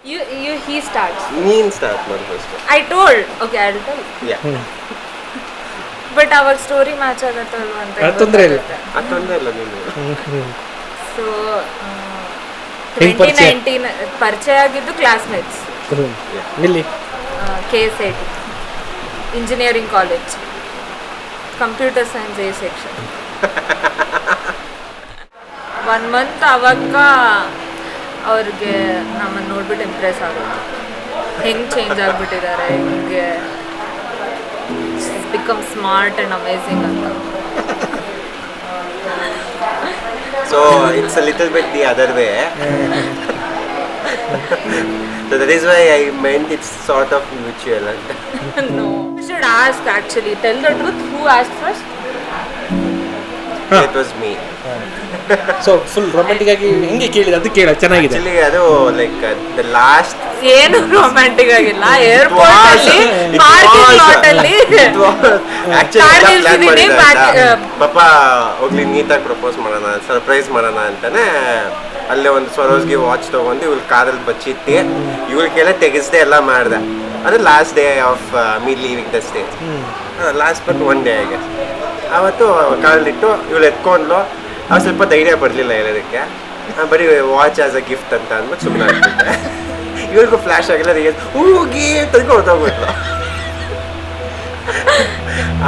He starts. ನೀನ್ start ಮಾಡಿ first. I told. Okay, I'll tell. Yeah. But ಅವಾಗ story match ಆಗತ್ತಲ್ವ ಅಂತ ತೊಂದರೆ ಇಲ್ಲ. ತೊಂದರೆ ಇಲ್ಲ ನೀನು. ಸೊ ಹೆಂಗ್ ಪರಿಚಯ? 2019 ಪರಿಚಯ ಆಗಿದ್ದು ಕ್ಲಾಸ್ಮೇಟ್ಸ್. ಎಲ್ಲಿ? KSIT engineering college, computer science A section. 1 month ಅವಾಗ ಅವ್ರಿಗೆ ನಮ್ಮನ್ನು ನೋಡ್ಬಿಟ್ಟು ಇಂಪ್ರೆಸ್ ಆಗುತ್ತೆ, ಹೆಂಗೆ ಚೇಂಜ್ ಆಗಿಬಿಟ್ಟಿದ್ದಾರೆ, ಹಿಂಗೆ ಬಿಕಮ್ ಸ್ಮಾರ್ಟ್ ಆ್ಯಂಡ್ ಅಮೇಝಿಂಗ್ ಅಂತ. So it's a little bit the other way. So that is why I meant it's sort of mutual. No. You should ask actually. Tell the truth. Who asked first? It was me. So full romantic ಆಗಿ ಹೆಂಗೆ ಕೇಳಿದೆ ಅದು ಕೇಳ ಚೆನ್ನಾಗಿದೆ. Actually ಅದು like the last ಏನು romantic ಆಗಿಲ್ಲ, airport ಅಲ್ಲಿ ಪಾರ್ಕಿಂಗ್ ಲಾಟ್ ಅಲ್ಲಿ actually ಪಾಪ ಹೋಗ್ಲಿ ನೀಟಾಗಿ ಪ್ರಪೋಸ್ ಮಾಡೋಣ, ಸರ್ಪ್ರೈಸ್ ಮಾಡೋಣ ಅಂತಾನೆ ಅಲ್ಲೇ ಒಂದು ಸ್ವರೋಸ್ಗೆ ವಾಚ್ ತೊಗೊಂಡು ಇವ್ಳು ಕಾರಲ್ಲಿ ಬಚ್ಚಿಟ್ಟು ಇವ್ಳ ಕೆಲ ತೆಗೆಸ್ದೆ ಎಲ್ಲ ಮಾಡ್ದೆ. ಅದು last day of me leaving the stage, last but 1 day ಆಗಿ ಆವತ್ತು ಕಾರಲ್ಲಿಟ್ಟು ಇವಳು ಎತ್ಕೊಂಡ್ಲು. ಅವು ಸ್ವಲ್ಪ ಧೈರ್ಯ ಬರಲಿಲ್ಲ ಹೇಳೋದಕ್ಕೆ, ಬರೀ ವಾಚ್ ಆಸ್ ಅ ಗಿಫ್ಟ್ ಅಂತ ಅಂದ್ಬಿಟ್ಟು ಸುಮ್ಮನೆ ಆಗ್ಬಿಟ್ಟೆ. ಇವ್ರಿಗೂ ಫ್ಲ್ಯಾಶ್ ಆಗಿಲ್ಲ, ಹೋಗಿ ತಂದ್ಕೊಂಡು ಹೊರಟೋಗ್ಬಿಟ್ಲು.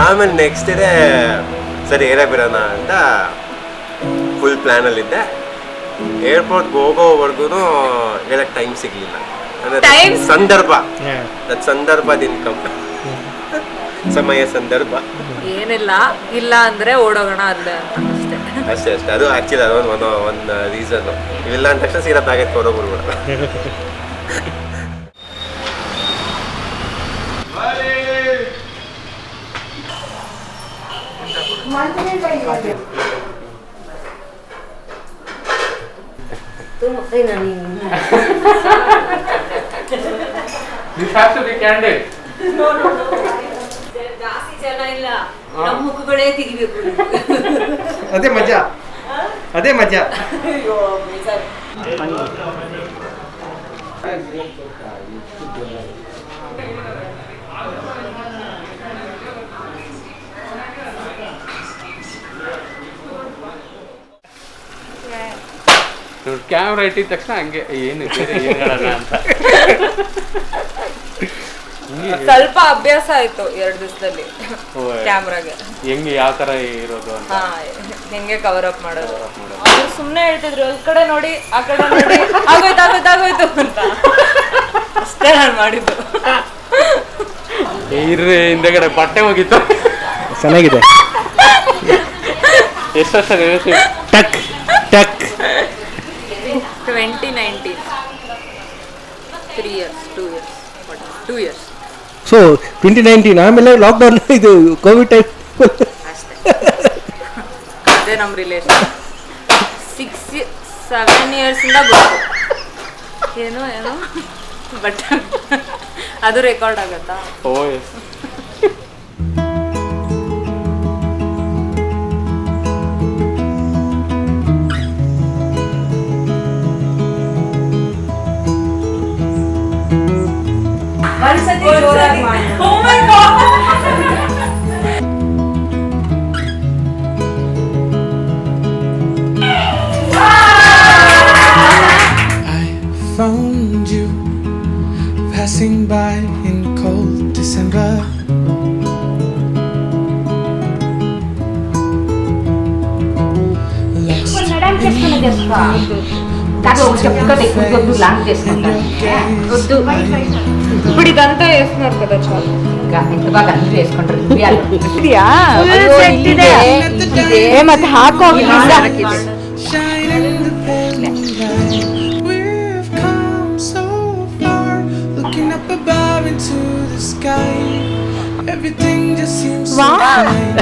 ಆಮೇಲೆ ನೆಕ್ಸ್ಟ್ ಡೇ ಸರಿ ಏರೇ ಬಿಡೋಣ ಅಂತ ಫುಲ್ ಪ್ಲ್ಯಾನಲ್ಲಿದ್ದೆ. ಏರ್ಪೋರ್ಟ್ಗೆ ಹೋಗೋವರೆಗೂ ಹೇಳಕ್ಕೆ ಟೈಮ್ ಸಿಗಲಿಲ್ಲ. ಅಂದರೆ ಸಂದರ್ಭದಿಂದ ಸಮಯ ಸಂದರ್ಭ ಏನಿಲ್ಲ, ಇಲ್ಲ ಅಂದ್ರೆ ಓಡೋಗೋಣ ಅಲ್ಲೇ ಅಂತ ಅಷ್ಟೇ. ಅದು ಆ್ಯಕ್ಚುಲಿ ಅದೊಂದು ರೀಸನ್ನು. ಇಲ್ಲ ಅಂದ ತಕ್ಷಣ ಸೀದಾ ಬ್ಯಾಗ್ ಎತ್ಕೊಂಡು ಹೋಗ್ಬಿಡ್ಬೇಡ. ಜಾಸ್ತಿ ಜನ ಇಲ್ಲ, ನಮ್ಮ ಮುಖಗಳೇ ತೆಗಿಬೇಕು. ಅದೇ ಮಜಾ, ಅದೇ ಮಜಾ. ಕ್ಯಾಮ್ರಾ ಇಟ್ಟಿದ ತಕ್ಷಣ ಹಂಗೆ ಏನು ಹೇಳೋಣ ಅಂತ ಸ್ವಲ್ಪ ಅಭ್ಯಾಸ ಆಯ್ತು 2 ದಿವಸದಲ್ಲಿ ಕ್ಯಾಮ್ರಾಗೆ. ಹೆಂಗೆ ಯಾವ ತರ ಇರೋದು ಅಂತ ಹೆಂಗೆ ಕವರ್ ಅಪ್ ಮಾಡೋದು. ಅವ್ರು ಸುಮ್ಮನೆ ಹೇಳ್ತಿದ್ರು, ಈ ಕಡೆ ನೋಡಿ ಆ ಕಡೆ ನೋಡಿ, ಆಗೋಯ್ತು ಅಂತ. ಅಷ್ಟೇ ನಾನು ಮಾಡಿದ್ದು. ಇರ್ರಿ ಹಿಂದೆಗಡೆ ಬಟ್ಟೆ ಹೋಗಿತ್ತು. ಚೆನ್ನಾಗಿದೆ. ಎಷ್ಟು ವರ್ಷ ಟಕ್ ಟಕ್ 2019 3 years 2 years. ಸೊ 2019 ಆಮೇಲೆ ಲಾಕ್ಡೌನ್, ಇದು ಕೋವಿಡ್ ಟೈಮ್ ಅಷ್ಟೇ. ಅದೇ ನಮ್ಮ ರಿಲೇಷನ್ 6-7 years ಇಂದ ಗೊತ್ತು. ಏನೋ ಬಟ್ ಅದು ರೆಕಾರ್ಡ್ ಆಗತ್ತಾ? ಓ ಒಂದ್ಸತಿ ಜೋರಾಗಿ ಮಾಡಿ. Oh my God. I found you passing by in cold December. ఇప్పుడు ఇదంతా వేస్తున్నారు కదా, చాలు. ಮತ್ತೆ ಹಾಕೋಗಿ We've come so far, looking up above into the sky. Everything just seems so fine.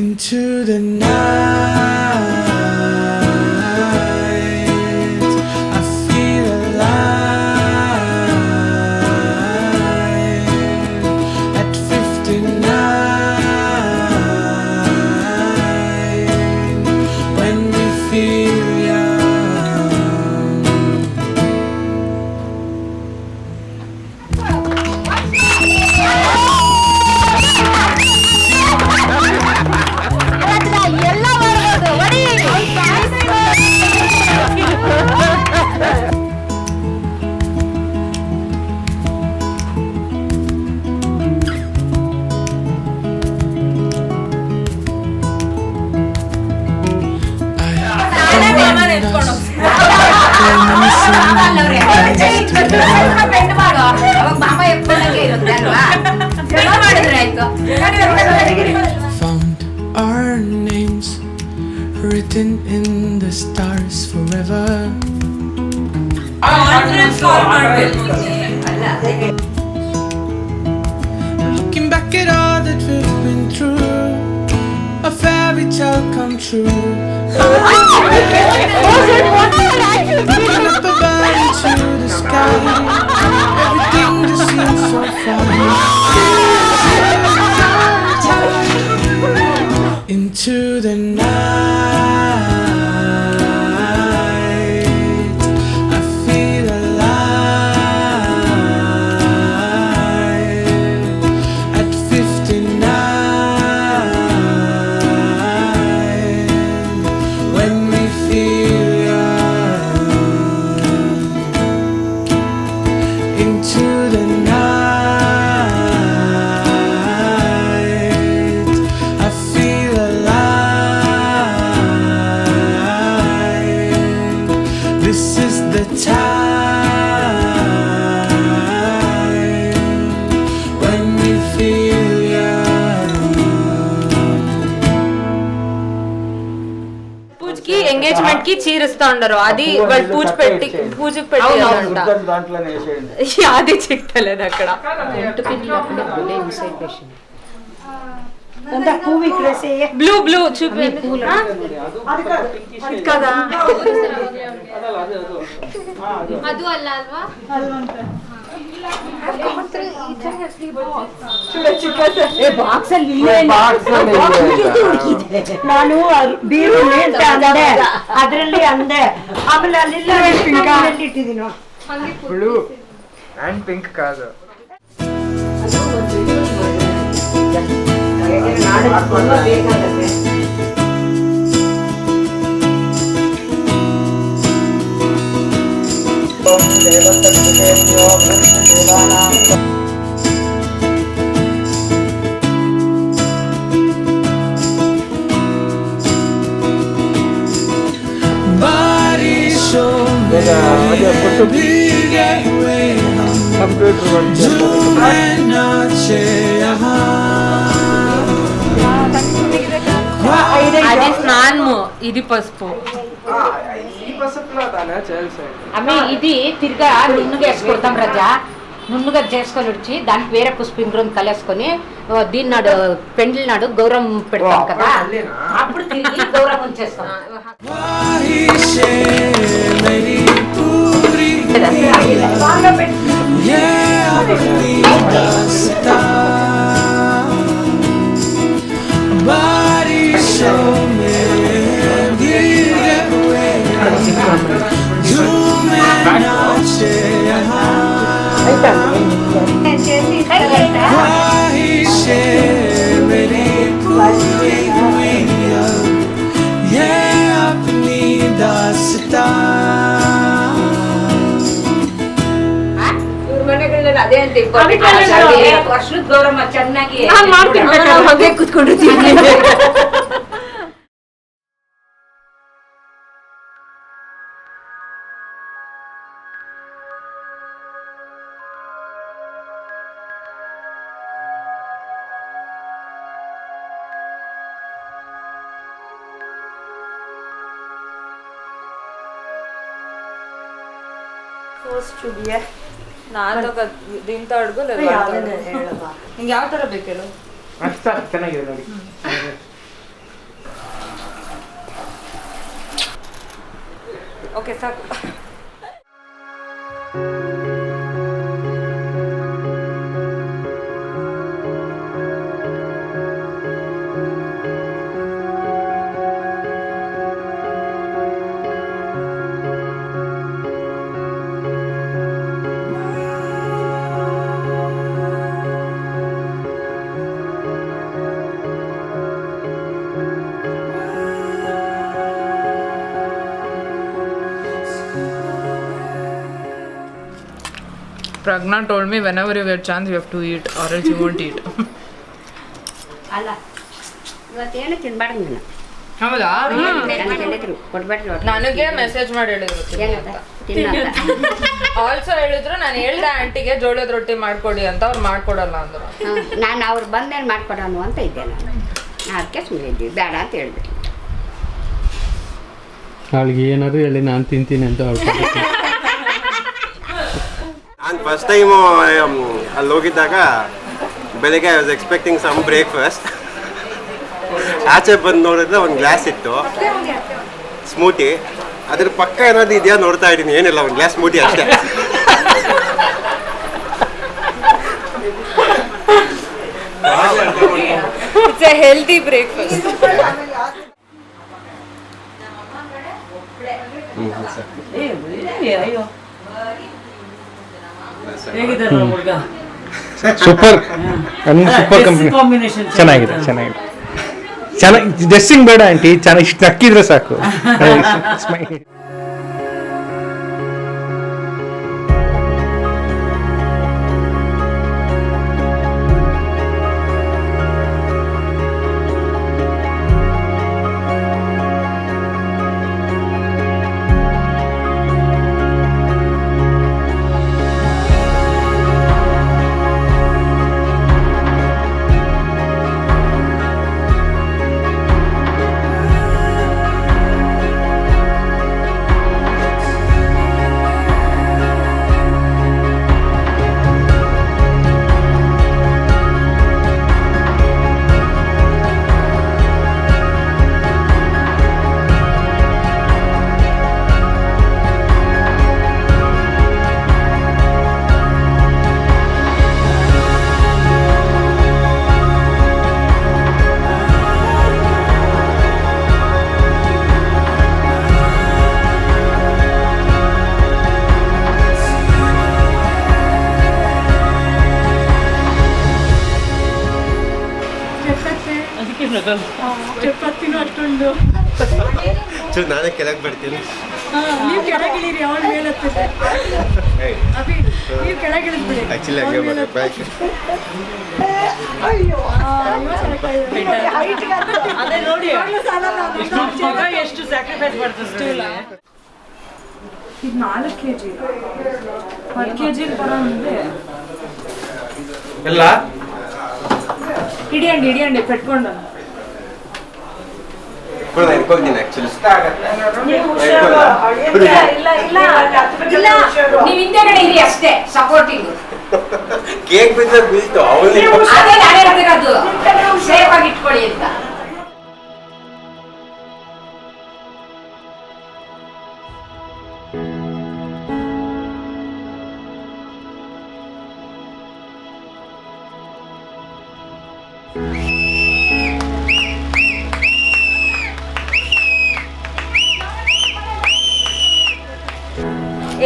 Into the night, I feel alive. At 59, when we feel young. last forever. Looking back at all that we've been through, a fairy tale come true. Looking up above into the sky, everything just seems so far. Into the night, I feel alive. At 59, when we feel young. Into the night, I feel alive. This is the time when we feel young. పూజకి engagement కి చీరిస్తా ఉండరు అది వాళ్ళు పూజకి పెట్టి దాంట్లోనే వేసేయండి. అది చిక్కలేదు అక్కడ బ్లూ బ్లూ చూపించండి కదా ಅದು ಅಲ್ಲ ಅಲ್ವಾ ನಾನು ಬೀರು ಅಂತ ಅಂದೆ ಅದ್ರಲ್ಲಿ ಅಂದೆ ಆಮೇಲೆ ಅಲ್ಲಿಲ್ಲ ಇಟ್ಟಿದ್ದೀನಿ ಬ್ಲೂ ಅಂಡ್ ಪಿಂಕ್ ಕಾದು. Body show me big way అది స్నానము ఇది పసుపు ఈ పసుపులో దానా చేయాల్సి అమ్మి ఇది తిరిగా నున్నుగా వేసుకొడతాం రజా నున్నుగా చేసుకొని వచ్చి దానికి వేరే పుష్పింగ్రం కలిసుకొని దీని నాడు పెండ్లి నాడు గౌరవం పెడతాం కదా అప్పుడు తిరిగి గౌరవం చేస్తాం ಅದೇ ಅಂತ ವರ್ಷದ ಗೌರಮ್ಮ ಚೆನ್ನಾಗಿ ಹಾಗೆ ಕೂತ್ಕೊಂಡಿರ್ತೀನಿ. ನಾನು దీంతో అడుగు లేదు ನಿಂಗೆ ಯಾವ ತರ ಬೇಕು ಹೇಳು ಅಷ್ಟ ಚೆನ್ನಾಗಿದೆ ನೋಡಿ. ಓಕೆ ಸಾಕು. Pragna told me whenever you get chance you have to eat or else you won't eat. ಅಲ್ಲ ಇವತ್ತೇನು ತಿನ್ಬಾರ್ದು ನೀನು ಹೌದಾ? ಕೊಡ್ಬೇಡ್ರಿ ನನಗೆ ಮೆಸೇಜ್ ಮಾಡಿ ಹೇಳಿದ್ರು ಆಲ್ಸೋ ಹೇಳಿದ್ರು ನಾನು ಹೇಳ್ದೆ ಆಂಟಿಗೆ ಜೋಳದ ರೊಟ್ಟಿ ಮಾಡ್ಕೊಡಿ ಅಂತ ಅವ್ರು ಮಾಡ್ಕೊಡಲ್ಲ ಅಂದ್ರು. ನಾನು ಅವ್ರು ಬಂದೇನು ಮಾಡ್ಕೊಡೋನು ಅಂತ ಇದ್ದೆ ನಾನು ಅದಕ್ಕೆ ಸುಮ್ಮನೆ ಇದ್ವಿ ಬೇಡ ಅಂತ ಹೇಳ್ಬಿಟ್ಟು ಅವಳಿಗೆ ಏನಾದ್ರು ಹೇಳಿ ನಾನು ತಿಂತೀನಿ ಅಂತ ಅವಳು ನಾನು ಫಸ್ಟ್ ಟೈಮು ಅಲ್ಲಿ ಹೋಗಿದ್ದಾಗ ಬೆಳಿಗ್ಗೆ I was expecting some breakfast. ಆಚೆ ಬಂದು ನೋಡಿದ್ರೆ ಒಂದು ಗ್ಲಾಸ್ ಇತ್ತು ಸ್ಮೂಟಿ, ಅದ್ರ ಪಕ್ಕ ಏನಾದ್ರು ಇದೆಯಾ ನೋಡ್ತಾ ಇದ್ದೀನಿ, ಏನಿಲ್ಲ ಒಂದು ಗ್ಲಾಸ್ ಸ್ಮೂಟಿ ಅಷ್ಟೇ. It's A healthy breakfast. Super super company. ಚೆನ್ನಾಗಿದೆ ಡ್ರೆಸ್ಸಿಂಗ್ ಬೇಡ ಆಂಟಿ, ಚೆನ್ನಾಗಿ ಇಷ್ಟು ನಕ್ಕಿದ್ರೆ ಸಾಕು. ನಾನೇ ಕೆಳಗೆ ಬರ್ತೀನಿ. ನೀವು ಕೆಳಗಿಳಿರಿ, ಅವಳ ಮೇಲೆ ಅಭಿ ನೀವು ಕೆಳಗಿಳಿದ್ಬಿಡಿ. ಆಕ್ಚುಲಿ ಹಂಗೆ ಬೈಕ್ ಅದೇ ನೋಡಿ ಎಷ್ಟು ಸ್ಯಾಕ್ರಿಫೈಸ್ ಮಾಡ್ತಾರೆ. ಇದು 4 kg 1 kg ಬರೋ ಮುಂದೆ ಎಲ್ಲ ಹಿಡಿಯಂಡಿ ಪೆಟ್ಕೊಂಡು ಇಟ್ಕೊಳ್ತೀನಿ ಆಕ್ಚುಲಿ. ನೀವು ಹಿಂದೆಗಡೆ ಇರಿ ಅಷ್ಟೇ, ಸಪೋರ್ಟಿಂಗ್. ಕೇಕ್ ಬಿದ್ದ ಬೀಳ್ತು ಅವಲ್ಲಿ. ಅದೇ ನಾನೇ ಹೇಳ್ತಿರೋದು, ಸೇಫ್ ಆಗಿ ಇಟ್ಕೊಳ್ಳಿ ಅಂತ.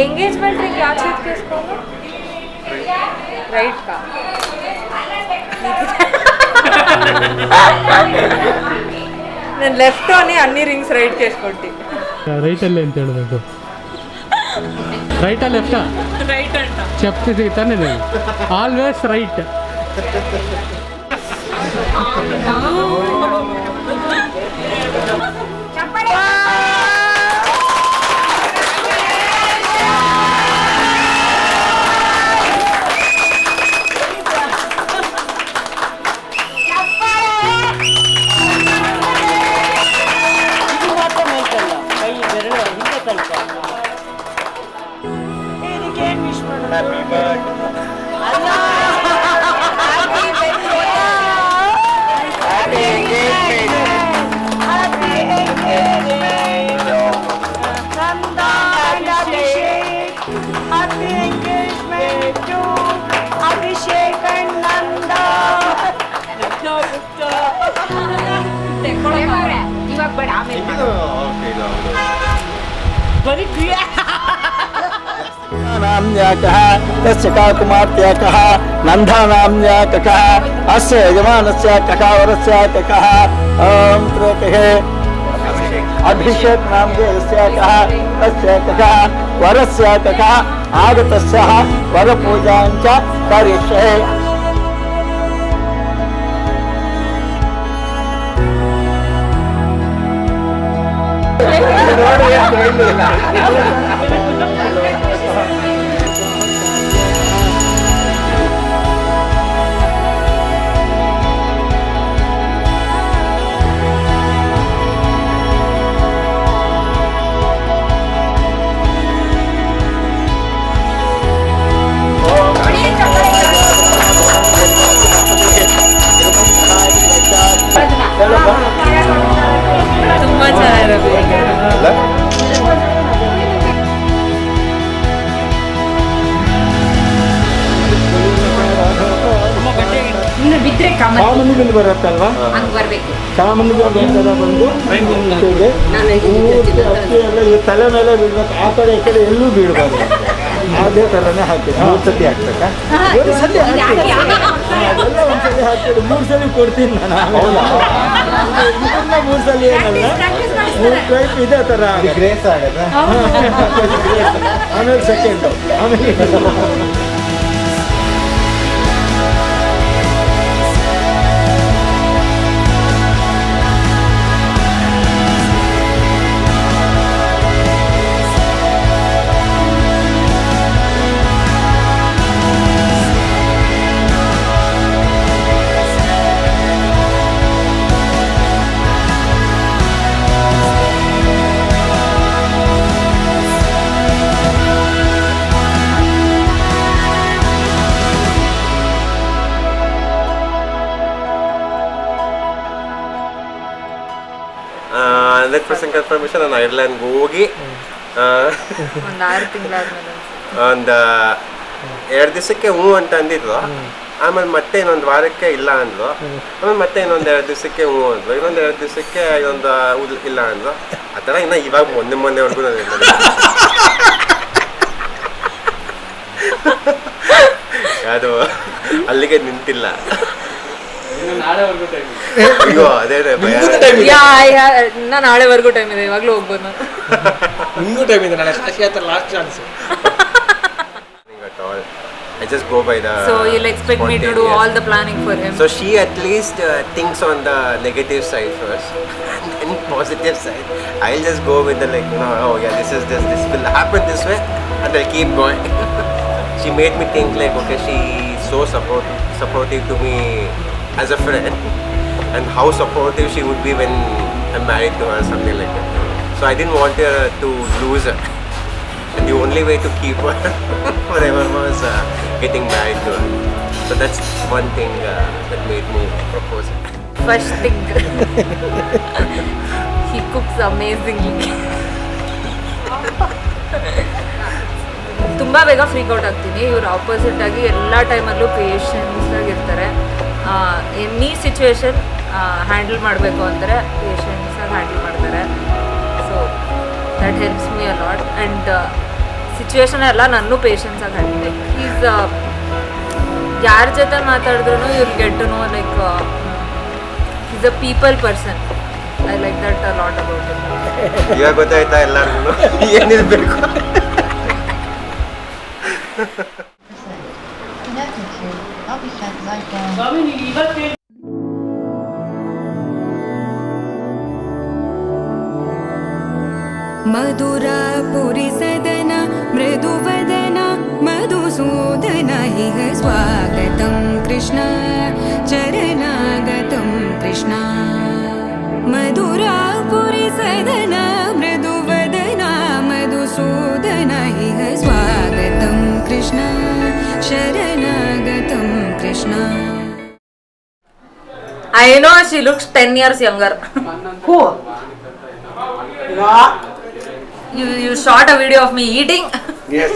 एंगेजमेंट रिंग क्या चीज के इसको राइट का నేను లెఫ్ట్ అని అన్ని రింగ్స్ రైట్ చేసుకుంటి. ರೈಟಲ್ಲಿ ಅಂತ ಹೇಳಬೇಕು. ರೈಟಾ ಲೆಫ್ಟಾ? రైట్ అంట చెప్తుంది ತಾನೇ ನೀವು, ಆಲ್ವೇಸ್ ರೈಟ್. ಇವಾಗ ಬೇಡ, ಆಮೇಲೆ नाम्न्याकः तस्य का कुमार्त्या कः नन्दानाम्न्या कः अस्य यजमानस्य ककावरस्य कः ॐ त्र्यकः अभिषेक नामधेयस्य कः तस्य कः वरस्य कः आगतस्य वरपूजां च करिष्ये. ಬಿಲ್ ಬರುತ್ತಲ್ವಾ, ಹಂಗ್ ಬರ್ಬೇಕು. ಚಾಮುಂಡಿ ಬೆಟ್ಟದ ಬಂದು ಹಿಂಚೆಗೆ ಹೂವು ಅಕ್ಕಿ ಎಲ್ಲ ಈ ತಲೆ ಮೇಲೆ ಬೀಳ್ಬೇಕು, ಆ ಕಡೆ ಈ ಕಡೆ ಎಲ್ಲೂ ಬೀಳ್ಬಾರ್ದು. ಅದೇ ಥರನೇ ಹಾಕ್ತೀವಿ. 3 ಸತಿ ಹಾಕ್ಬೇಕಾ? ಒಂದು ಸತಿ ಹಾಕ್ತೀವಿ. ಅದೆಲ್ಲ ಒಂದ್ಸಲಿ ಹಾಕ್ತೀವಿ, 3 ಸಲ ಕೊಡ್ತೀನಿ ನಾನು. ಇದನ್ನ 3 ಸಲ ಏನಲ್ಲ, 3 ಟೈಪ್ ಇದೇ ಥರ ಗ್ರೇಸ್ ಆಗುತ್ತೆ. ಆಮೇಲೆ ಸೆಕೆಂಡು, ಆಮೇಲೆ ಕನ್ಫರ್ಮೇಷನ್ ನಾನು ಐರ್ಲ್ಯಾಂಡ್ಗೆ ಹೋಗಿ ಒಂದು 6 ತಿಂಗಳಾದ್ಮೇಲೆ ಒಂದು 2 ದಿವಸಕ್ಕೆ ಹ್ಞೂ ಅಂತ ಅಂದಿದ್ರು. ಆಮೇಲೆ ಮತ್ತೆ ಇನ್ನೊಂದು ವಾರಕ್ಕೆ ಇಲ್ಲ ಅಂದ್ರು. ಆಮೇಲೆ ಮತ್ತೆ ಇನ್ನೊಂದು 2 ದಿವಸಕ್ಕೆ ಹ್ಞೂ ಅಂದ್ರು. ಇನ್ನೊಂದು 2 ದಿವಸಕ್ಕೆ ಇನ್ನೊಂದು ಇಲ್ಲ ಅಂದ್ರು. ಆ ಥರ ಇನ್ನು ಇವಾಗ ಮೊನ್ನೆವರೆಗೂ ಅದು ಅಲ್ಲಿಗೆ ನಿಂತಿಲ್ಲ. ಅಯ್ಯೋ ಅದೇ ಭಯ. ಇನ್ನ ನಾಳೆವರೆಗೂ ಟೈಮ್ ಇದೆ, ಇವಾಗ್ಲೂ ಹೋಗ್ಬೋದು ನಾನು. ಇನ್ನೂ ಟೈಮ್ ಇದೆ, ನಾಳೆ ಕಾಶಿ ಹತ್ರ last chance. I just go by the. So you'll expect me to do all the planning for him. So she at least thinks on the negative side first, and then positive side. I'll just go with the oh yeah, this will happen this way, and I'll keep going. She made me think okay, she's so supportive to me as a friend, and how supportive she would be when I'm married to her, something like that. So I didn't want her to lose her. And the only way to keep her forever was getting married to her. So that's one thing that made me propose it. First thing, he cooks amazingly. ತುಂಬ ಬೇಗ freak out ಆಗ್ತೀನಿ. ಇವ್ರು opposite ಆಗಿ ಎಲ್ಲ ಟೈಮಲ್ಲೂ patience ಆಗಿರ್ತಾರೆ. Any situation handle ಮಾಡಬೇಕು ಅಂದರೆ ಪೇಷನ್ಸ್ ಆಗಿ ಹ್ಯಾಂಡಲ್ ಮಾಡ್ತಾರೆ. So that helps me a lot. And situation ಎಲ್ಲ ನನ್ನೂ ಪೇಷನ್ಸಾಗಿ ಹ್ಯಾಂಡಲ್. ಈಸ್ ಯಾರ ಜೊತೆ ಮಾತಾಡಿದ್ರು you'll get to know is a people person. I like that a lot about him. ಇವಾಗ ಗೊತ್ತಾಯ್ತಾ ಎಲ್ಲರಿಗೂ ಏನಿರಬೇಕು. मधुरापुरी सदन मृदुवदन मधुसूदन इह स्वागतं कृष्ण चरणागतं कृष्ण. मधुरापुरी सदन मृदुवदन मधुसूदन इह स्वागतं Krishna शरणागतं Krishna. I know she looks 10 years younger. Who? You shot a video of me eating. Yes.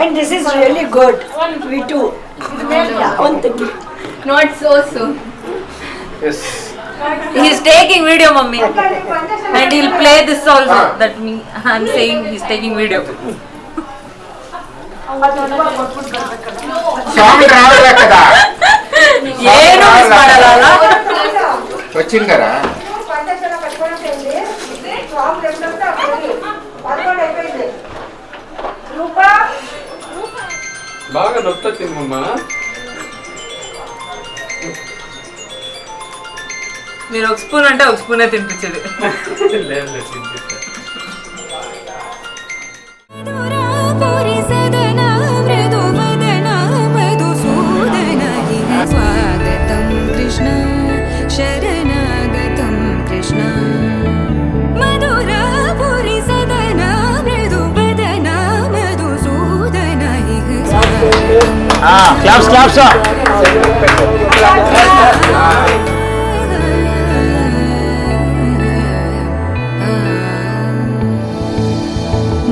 And this is really good. We too. Not so soon. Yes. He's taking video, mummy. And he'll play this also. That me, I'm saying he's taking video. ಸ್ವಾಮಿ ರಾವಬೇಕದ ಏನು miss ಮಾಡಲ್ಲ. వచ్చిందరా బాగా నొప్పొచ్చిందమ్మ. మీరు ఒక spoon అంటే ఒక స్పూనే తినిపించేది. లేదు తినిపిస్తా. मधुरापुरी सदन मृदुवदन मधुसूदन इह स्वागतं कृष्ण शरणागतं कृष्ण. मधुरापुरी सदन मृदुवदन मधुसूदन इह स्वागतं. ಕ್ಲಾಪ್ಸ್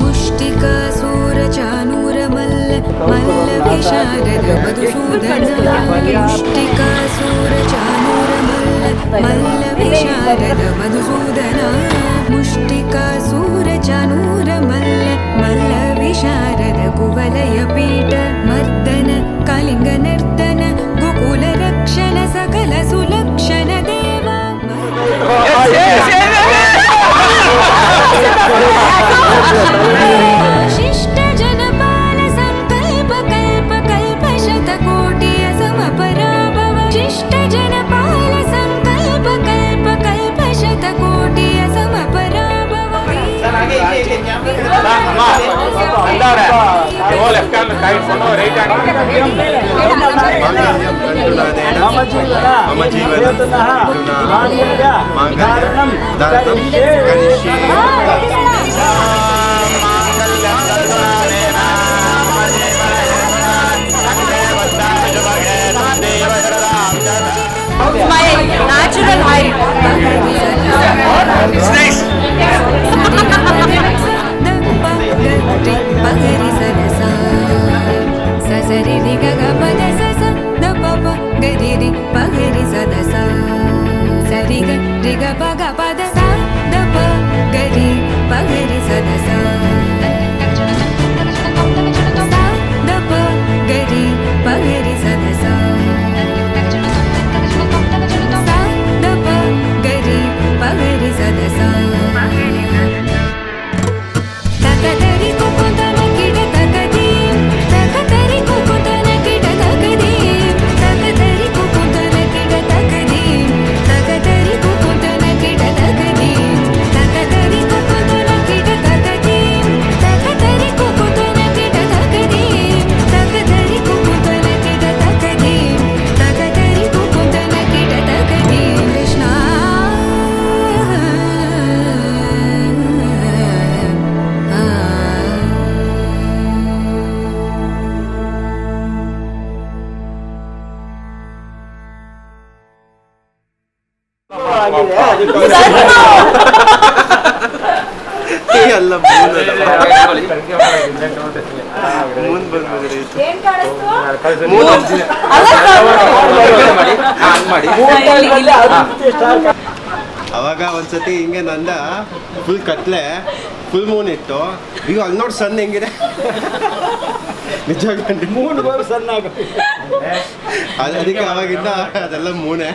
मुष्टिकासूरचानूरमल्ल मल्लवे विशारद मधुसूदन मुष्टिकासुरचानूरमल्ल विशारद मधुसूदन मुष्टिकासुरचानूरमल्ल मल्ल विशारद कुवलयपीठ मर्दन कलिङ्गनर्दन गोकुल रक्षण सकल सुलक्षण देवा शिष्ट जनपाल संकल्प कल्प कल्प शतकोटि असमपराभव शिष्ट जनपाल संकल्प कल्प कल्प शतकोटि असमपराभव मम जीवन मांगल्यं दातुं करिष्ये My natural height. It's nice. पगरि Sarsa ससरि रि ग ग पद सस द प प गरि रि पगरि सद सा सरि ग रि ग प ग पद सा द प गरि पगरि सद सा सा द प गरि पगरि सद सा सा द प गरि पगरि सद सा तकदरि कुकुतन किड तकदीम तकदरि कुकुतन किड तकदीम तकदरि कुकुतन किड तकदीम तकदरि कुकुतन किड तकदीम तकदरि कुकुतन किड तकदीम तकदरि कुकुतन किड तकदीम तकदरि कुकुतन किड तकदीम तकदरि कुकुतन किड तकदीम कृष्ण ಎಲ್ಲ ಮುಂದೆ ಬಂದ್ಬಿಡ್ರಿ ಅವಾಗ ಒಂದ್ಸತಿ ಹಿಂಗೆ ನಂದ ಫುಲ್ ಕತ್ಲೆ ಫುಲ್ ಮೂನ್ ಇತ್ತು ಈಗ ಅಲ್ಲಿ ನೋಡಿ ಸಣ್ಣ ಹೆಂಗಿದೆ ನಿಜ ಮೂನ್ ಬರೋ ಸಣ್ಣ ಅದಕ್ಕೆ ಅವಾಗಿಂದ ಅದೆಲ್ಲ ಮೂನೆ